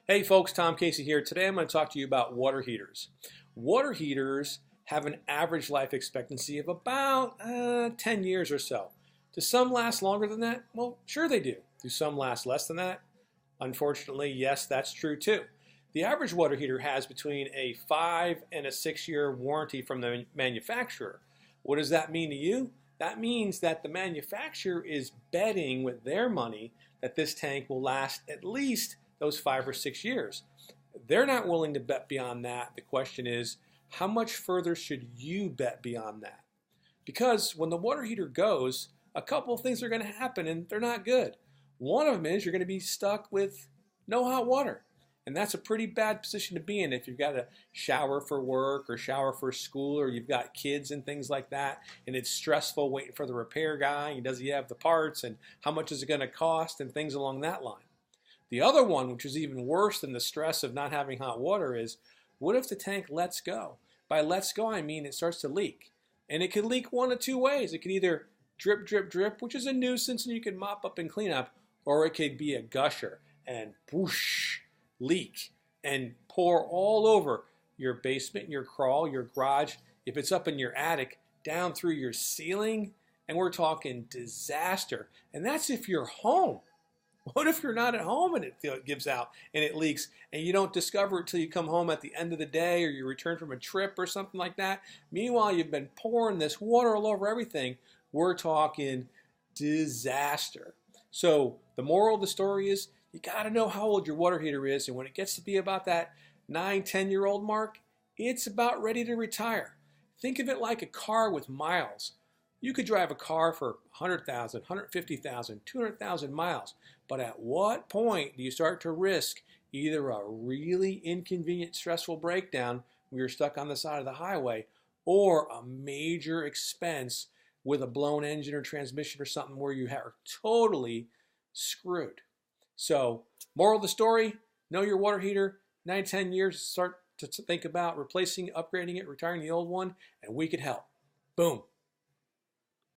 Hey folks, Tom Casey here. Today I'm going to talk to you about water heaters. Water heaters have an average life expectancy of about 10 years or so. Do some last longer than that? Well, sure they do. Do some last less than that? Unfortunately, yes, that's true too. The average water heater has between a 5 and a 6-year warranty from the manufacturer. What does that mean to you? That means that the manufacturer is betting with their money that this tank will last at least those 5 or 6 years. They're not willing to bet beyond that. The question is, how much further should you bet beyond that? Because when the water heater goes, a couple of things are going to happen and they're not good. One of them is you're going to be stuck with no hot water. And that's a pretty bad position to be in if you've got to shower for work or shower for school, or you've got kids and things like that, and it's stressful waiting for the repair guy, and does he have the parts, and how much is it going to cost, and things along that line. The other one, which is even worse than the stress of not having hot water, is what if the tank lets go? By lets go, I mean it starts to leak. And it could leak one of two ways. It could either drip, drip, drip, which is a nuisance and you can mop up and clean up, or it could be a gusher and whoosh, leak and pour all over your basement, your crawl, your garage. If it's up in your attic, down through your ceiling, and we're talking disaster. And that's if you're home. What if you're not at home and it gives out and it leaks and you don't discover it till you come home at the end of the day or you return from a trip or something like that? Meanwhile, you've been pouring this water all over everything. We're talking disaster. So the moral of the story is you got to know how old your water heater is, and when it gets to be about that 9, 10-year-old mark, it's about ready to retire. Think of it like a car with miles. You could drive a car for 100,000, 150,000, 200,000 miles, but at what point do you start to risk either a really inconvenient, stressful breakdown where you're stuck on the side of the highway, or a major expense with a blown engine or transmission or something where you are totally screwed? So, moral of the story, know your water heater. 9, 10 years, start to think about replacing, upgrading it, retiring the old one, and we could help. Boom.